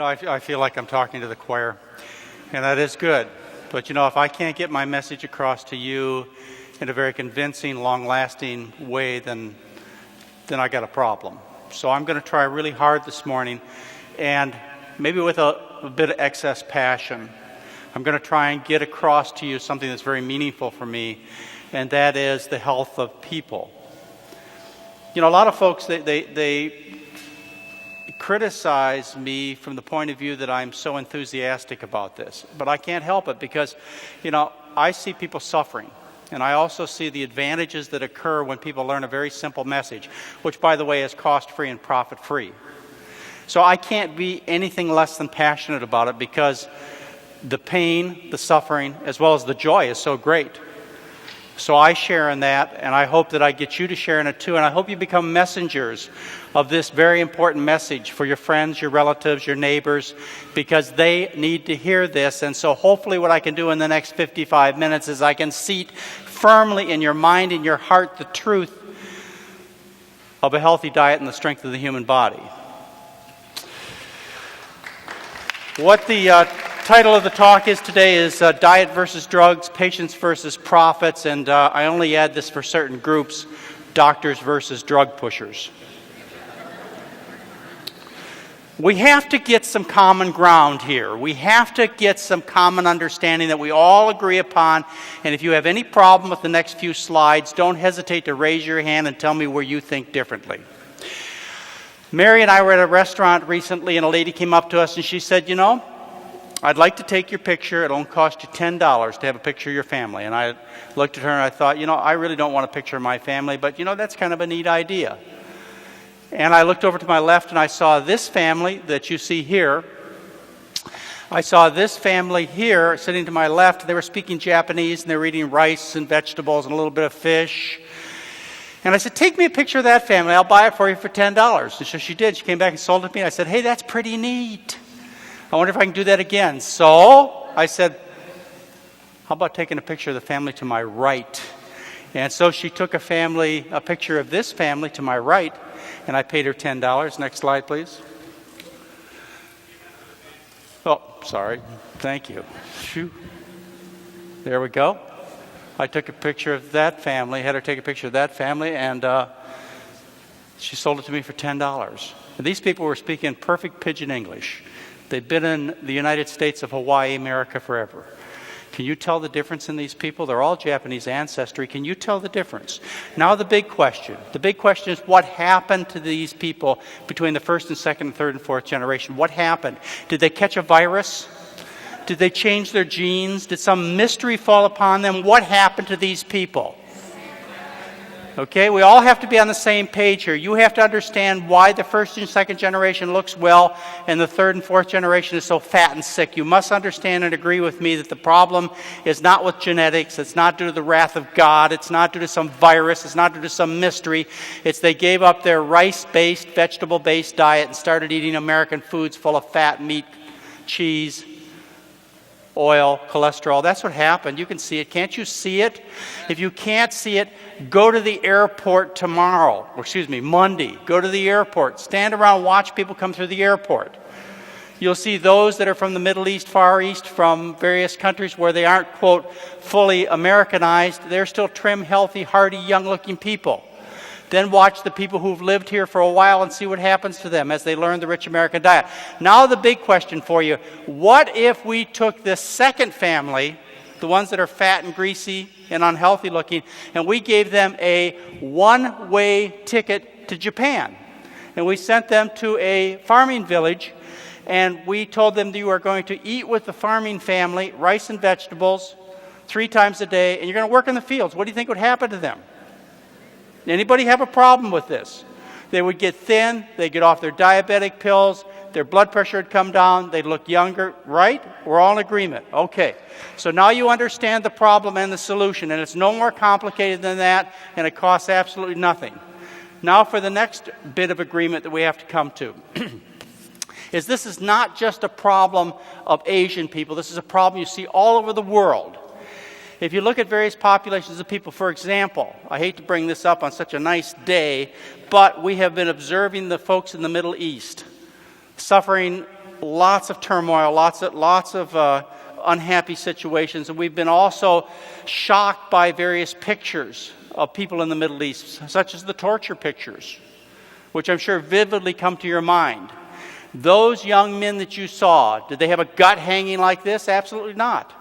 I feel like I'm talking to the choir, and that is good. But, if I can't get my message across to you in a very convincing, long-lasting way, then I got a problem. So I'm going to try really hard this morning, and maybe with a bit of excess passion. I'm going to try and get across to you something that's very meaningful for me, and that is the health of people. A lot of folks, they criticize me from the point of view that I'm so enthusiastic about this. But I can't help it because, I see people suffering. And I also see the advantages that occur when people learn a very simple message, which, by the way, is cost-free and profit-free. So I can't be anything less than passionate about it because the pain, the suffering, as well as the joy is so great. So I share in that, and I hope that I get you to share in it too, and I hope you become messengers of this very important message for your friends, your relatives, your neighbors, because they need to hear this. And so hopefully what I can do in the next 55 minutes is I can seat firmly in your mind and your heart the truth of a healthy diet and the strength of the human body. What the title of the talk is today is Diet versus Drugs, Patients versus Profits, and I only add this for certain groups, doctors versus drug pushers. We have to get some common ground here. We have to get some common understanding that we all agree upon, and if you have any problem with the next few slides, don't hesitate to raise your hand and tell me where you think differently. Mary and I were at a restaurant recently, and a lady came up to us and she said, I'd like to take your picture. It'll only cost you $10 to have a picture of your family. And I looked at her and I thought, I really don't want a picture of my family, but that's kind of a neat idea. And I looked over to my left and I saw this family that you see here. I saw this family here sitting to my left. They were speaking Japanese and they were eating rice and vegetables and a little bit of fish. And I said, take me a picture of that family. I'll buy it for you for $10. And so she did. She came back and sold it to me. I said, hey, that's pretty neat. I wonder if I can do that again. So I said, how about taking a picture of the family to my right? And so she took a picture of this family to my right, and I paid her $10. Next slide, please. Oh, sorry. Thank you. Shoo. There we go. I took a picture of that family, had her take a picture of that family, and she sold it to me for $10. And these people were speaking perfect pidgin English. They've been in the United States of Hawaii, America forever. Can you tell the difference in these people? They're all Japanese ancestry. Can you tell the difference? Now the big question. The big question is what happened to these people between the first and second and third and fourth generation? What happened? Did they catch a virus? Did they change their genes? Did some mystery fall upon them? What happened to these people? Okay, we all have to be on the same page here. You have to understand why the first and second generation looks well and the third and fourth generation is so fat and sick. You must understand and agree with me that the problem is not with genetics. It's not due to the wrath of God. It's not due to some virus. It's not due to some mystery. It's they gave up their rice-based, vegetable-based diet and started eating American foods full of fat, meat, cheese, oil, cholesterol. That's what happened. You can see it. Can't you see it? If you can't see it, go to the airport Monday. Go to the airport. Stand around, watch people come through the airport. You'll see those that are from the Middle East, Far East, from various countries where they aren't, quote, fully Americanized. They're still trim, healthy, hearty, young-looking people. Then watch the people who've lived here for a while and see what happens to them as they learn the rich American diet. Now the big question for you, what if we took this second family, the ones that are fat and greasy and unhealthy looking, and we gave them a one-way ticket to Japan? And we sent them to a farming village, and we told them that you are going to eat with the farming family, rice and vegetables, 3 times a day, and you're going to work in the fields. What do you think would happen to them? Anybody have a problem with this? They would get thin, they'd get off their diabetic pills, their blood pressure would come down, they'd look younger, right? We're all in agreement. Okay. So now you understand the problem and the solution, and it's no more complicated than that, and it costs absolutely nothing. Now for the next bit of agreement that we have to come to. This is not just a problem of Asian people. This is a problem you see all over the world. If you look at various populations of people, for example, I hate to bring this up on such a nice day, but we have been observing the folks in the Middle East suffering lots of turmoil, lots of unhappy situations, and we've been also shocked by various pictures of people in the Middle East, such as the torture pictures, which I'm sure vividly come to your mind. Those young men that you saw, did they have a gut hanging like this? Absolutely not.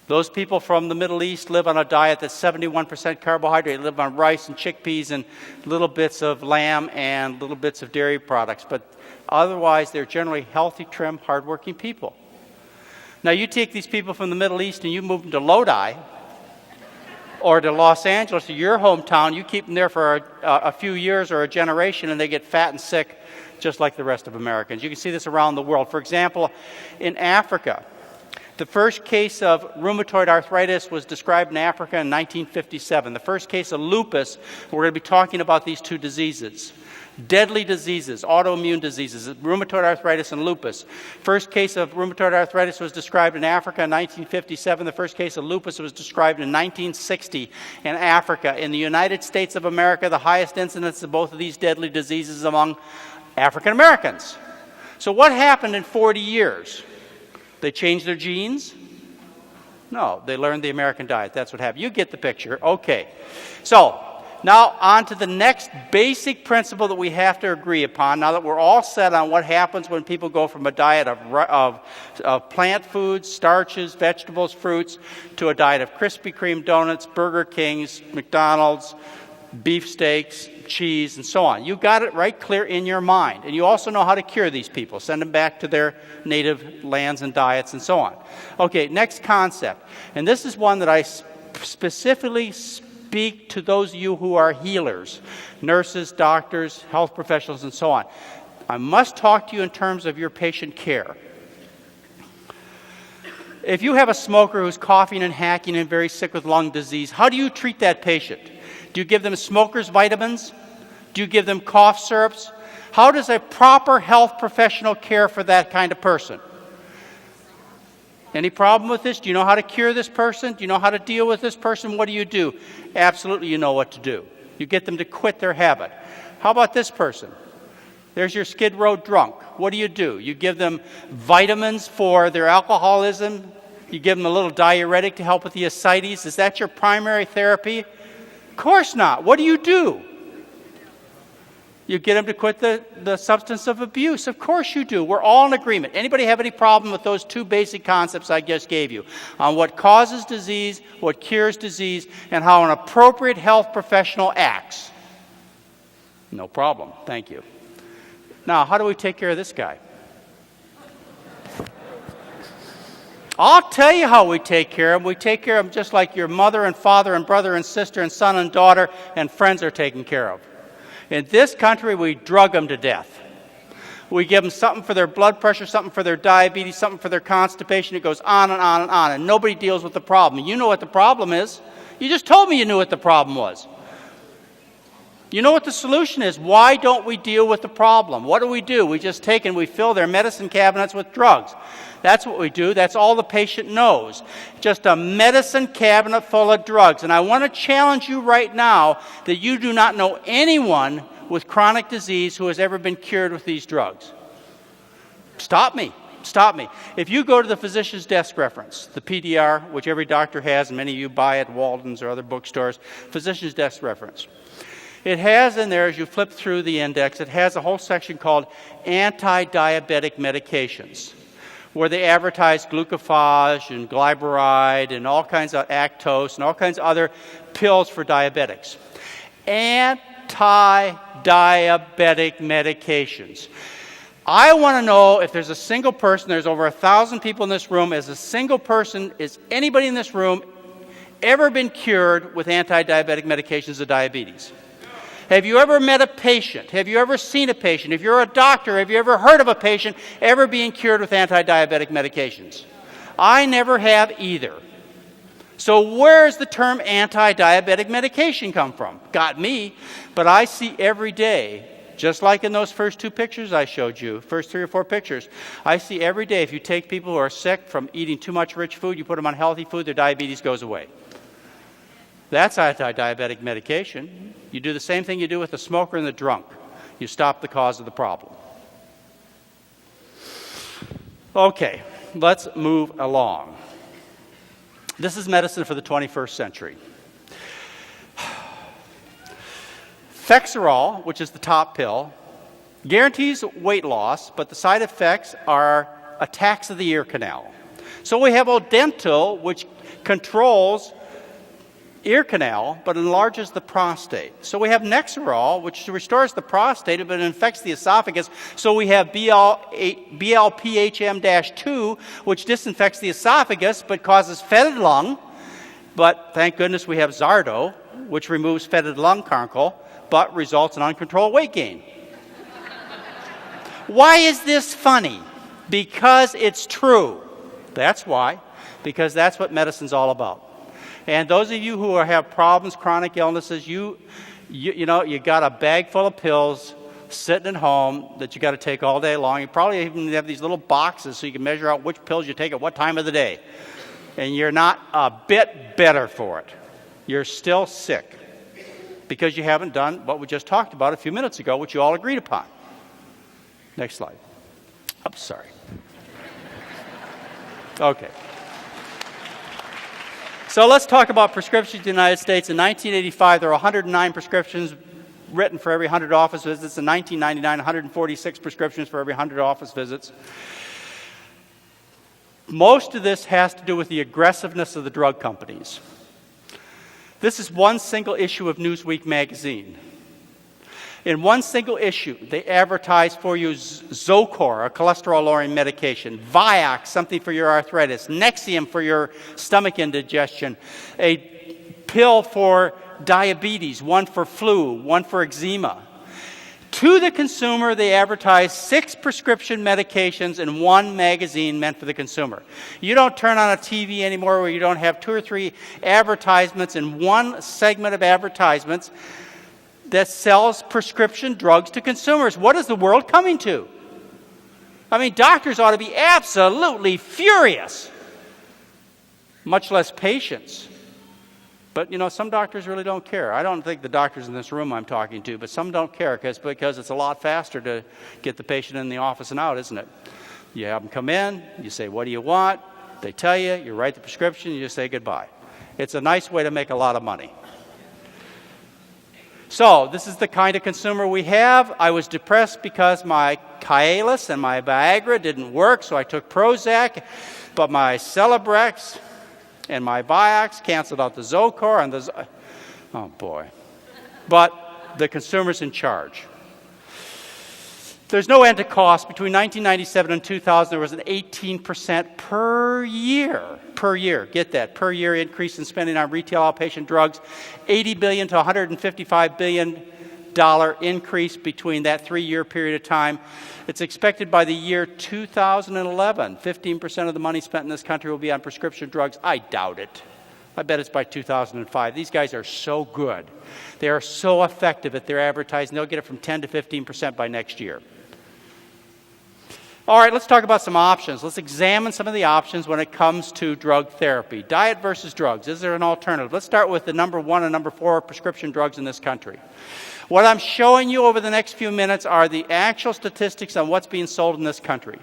Those people from the Middle East live on a diet that's 71% carbohydrate, live on rice and chickpeas and little bits of lamb and little bits of dairy products, but otherwise they're generally healthy, trim, hardworking people. Now you take these people from the Middle East and you move them to Lodi or to Los Angeles, or your hometown, you keep them there for a few years or a generation and they get fat and sick just like the rest of Americans. You can see this around the world. For example, in Africa, the first case of rheumatoid arthritis was described in Africa in 1957. The first case of lupus, we're going to be talking about these two diseases. Deadly diseases, autoimmune diseases, rheumatoid arthritis and lupus. First case of rheumatoid arthritis was described in Africa in 1957. The first case of lupus was described in 1960 in Africa. In the United States of America, the highest incidence of both of these deadly diseases among African Americans. So what happened in 40 years? They changed their genes? No, they learned the American diet. That's what happened. You get the picture. Okay. So, now on to the next basic principle that we have to agree upon, now that we're all set on what happens when people go from a diet of plant foods, starches, vegetables, fruits, to a diet of Krispy Kreme donuts, Burger Kings, McDonald's, beefsteaks, cheese, and so on. You got it right clear in your mind. And you also know how to cure these people, send them back to their native lands and diets and so on. Okay, next concept. And this is one that I specifically speak to those of you who are healers, nurses, doctors, health professionals, and so on. I must talk to you in terms of your patient care. If you have a smoker who's coughing and hacking and very sick with lung disease, how do you treat that patient? Do you give them smoker's vitamins? Do you give them cough syrups? How does a proper health professional care for that kind of person? Any problem with this? Do you know how to cure this person? Do you know how to deal with this person? What do? Absolutely, you know what to do. You get them to quit their habit. How about this person? There's your Skid Row drunk. What do? You give them vitamins for their alcoholism. You give them a little diuretic to help with the ascites. Is that your primary therapy? Of course not. What do? You get them to quit the substance of abuse. Of course you do. We're all in agreement. Anybody have any problem with those two basic concepts I just gave you? On what causes disease, what cures disease, and how an appropriate health professional acts? No problem. Thank you. Now, how do we take care of this guy? I'll tell you how we take care of him. We take care of him just like your mother and father and brother and sister and son and daughter and friends are taken care of. In this country, we drug them to death. We give them something for their blood pressure, something for their diabetes, something for their constipation. It goes on and on and on, and nobody deals with the problem. You know what the problem is. You just told me you knew what the problem was. You know what the solution is. Why don't we deal with the problem? What do? We just take and we fill their medicine cabinets with drugs. That's what we do. That's all the patient knows. Just a medicine cabinet full of drugs. And I want to challenge you right now that you do not know anyone with chronic disease who has ever been cured with these drugs. Stop me. If you go to the physician's desk reference, the PDR, which every doctor has, and many of you buy at Walden's or other bookstores, physician's desk reference. It has in there, as you flip through the index, it has a whole section called anti-diabetic medications, where they advertise glucophage and glyburide and all kinds of Actose and all kinds of other pills for diabetics. Anti-diabetic medications. I want to know if there's a single person, there's over 1,000 people in this room, as a single person, is anybody in this room ever been cured with anti-diabetic medications of diabetes? Have you ever met a patient? Have you ever seen a patient? If you're a doctor, have you ever heard of a patient ever being cured with anti-diabetic medications? I never have either. So where's the term anti-diabetic medication come from? Got me. But I see every day, just like in those first two pictures I showed you, first 3 or 4 pictures, I see every day if you take people who are sick from eating too much rich food, you put them on healthy food, their diabetes goes away. That's anti-diabetic medication. You do the same thing you do with the smoker and the drunk. You stop the cause of the problem. Okay, let's move along. This is medicine for the 21st century. Fexerol, which is the top pill, guarantees weight loss, but the side effects are attacks of the ear canal. So we have Odental, which controls ear canal, but enlarges the prostate. So we have Nexerol, which restores the prostate, but infects the esophagus. So we have BLPHM-2, which disinfects the esophagus, but causes fetid lung. But thank goodness we have Zardo, which removes fetid lung cankle, but results in uncontrolled weight gain. Why is this funny? Because it's true. That's why. Because that's what medicine's all about. And those of you who have problems, chronic illnesses, you got a bag full of pills sitting at home that you got to take all day long. You probably even have these little boxes so you can measure out which pills you take at what time of the day. And you're not a bit better for it. You're still sick because you haven't done what we just talked about a few minutes ago, which you all agreed upon. Next slide. I'm sorry. Okay. So let's talk about prescriptions in the United States. In 1985, there were 109 prescriptions written for every 100 office visits. In 1999, 146 prescriptions for every 100 office visits. Most of this has to do with the aggressiveness of the drug companies. This is one single issue of Newsweek magazine. In one single issue, they advertise for you Zocor, a cholesterol-lowering medication, Vioxx, something for your arthritis, Nexium for your stomach indigestion, a pill for diabetes, one for flu, one for eczema. To the consumer, they advertise 6 prescription medications in one magazine meant for the consumer. You don't turn on a TV anymore where you don't have 2 or 3 advertisements in one segment of advertisements that sells prescription drugs to consumers. What is the world coming to? I mean, doctors ought to be absolutely furious, much less patients. But, some doctors really don't care. I don't think the doctors in this room I'm talking to, but some don't care because it's a lot faster to get the patient in the office and out, isn't it? You have them come in, you say, what do you want? They tell you, you write the prescription, you just say goodbye. It's a nice way to make a lot of money. So, this is the kind of consumer we have. I was depressed because my Cialis and my Viagra didn't work, so I took Prozac, but my Celebrex and my Vioxx canceled out the Zocor and the... Oh, boy. But the consumer's in charge. There's no end to cost. Between 1997 and 2000, there was an 18% per year, get that, per year increase in spending on retail outpatient drugs, $80 billion to $155 billion increase between that 3-year period of time. It's expected by the year 2011, 15% of the money spent in this country will be on prescription drugs. I doubt it. I bet it's by 2005. These guys are so good. They are so effective at their advertising. They'll get it from 10 to 15% by next year. All right, let's talk about some options. Let's examine some of the options when it comes to drug therapy. Diet versus drugs. Is there an alternative? Let's start with the number 1 and number 4 prescription drugs in this country. What I'm showing you over the next few minutes are the actual statistics on what's being sold in this country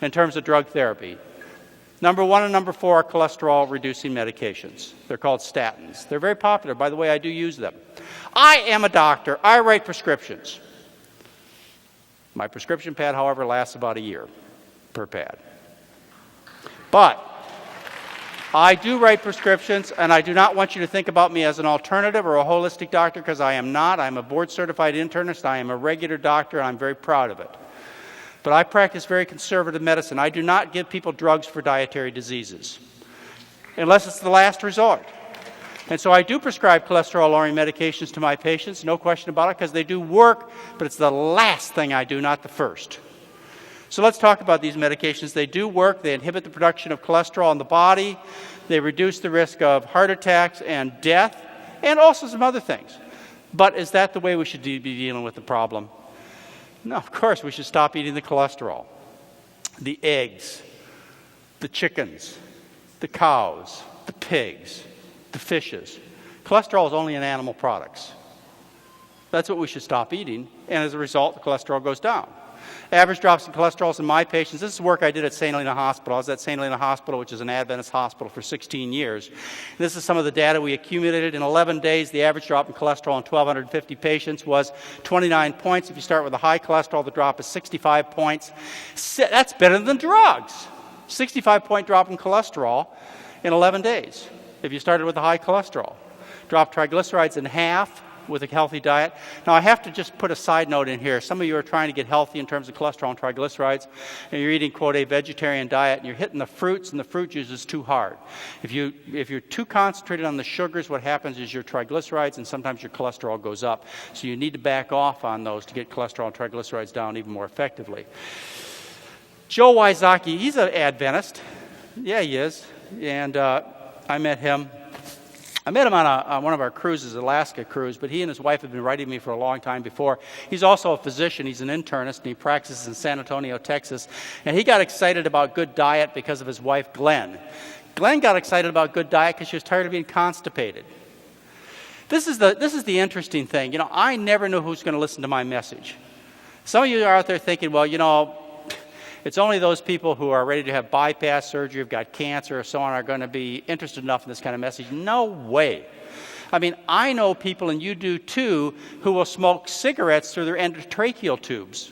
in terms of drug therapy. Number 1 and number 4 are cholesterol-reducing medications. They're called statins. They're very popular. By the way, I do use them. I am a doctor. I write prescriptions. My prescription pad, however, lasts about a year per pad. But I do write prescriptions, and I do not want you to think about me as an alternative or a holistic doctor, because I am not. I'm a board-certified internist. I am a regular doctor, and I'm very proud of it. But I practice very conservative medicine. I do not give people drugs for dietary diseases, unless it's the last resort. And so I do prescribe cholesterol-lowering medications to my patients, no question about it, because they do work, but it's the last thing I do, not the first. So let's talk about these medications. They do work. They inhibit the production of cholesterol in the body. They reduce the risk of heart attacks and death, and also some other things. But is that the way we should be dealing with the problem? No, of course, we should stop eating the cholesterol, the eggs, the chickens, the cows, the pigs, the fishes. Cholesterol is only in animal products. That's what we should stop eating, and as a result, the cholesterol goes down. Average drops in cholesterol in my patients. This is work I did at St. Helena Hospital. I was at St. Helena Hospital, which is an Adventist hospital, for 16 years. This is some of the data we accumulated. In 11 days, the average drop in cholesterol in 1,250 patients was 29 points. If you start with a high cholesterol, the drop is 65 points. That's better than drugs. 65-point drop in cholesterol in 11 days if you started with a high cholesterol. Drop triglycerides in half with a healthy diet. Now, I have to just put a side note in here. Some of you are trying to get healthy in terms of cholesterol and triglycerides, and you're eating, quote, a vegetarian diet, and you're hitting the fruits, and the fruit juice is too hard. If you're too concentrated on the sugars, what happens is your triglycerides and sometimes your cholesterol goes up. So you need to back off on those to get cholesterol and triglycerides down even more effectively. Joe Wyzaki, he's an Adventist. Yeah, he is. And I met him on one of our cruises, Alaska cruise, but he and his wife have been writing me for a long time before. He's also a physician. He's an internist, and he practices in San Antonio, Texas. And he got excited about good diet because of his wife, Glenn. Glenn got excited about good diet because she was tired of being constipated. This is the interesting thing. I never know who's going to listen to my message. Some of you are out there thinking, well, it's only those people who are ready to have bypass surgery, who've got cancer or so on, are going to be interested enough in this kind of message. No way. I mean, I know people, and you do too, who will smoke cigarettes through their endotracheal tubes.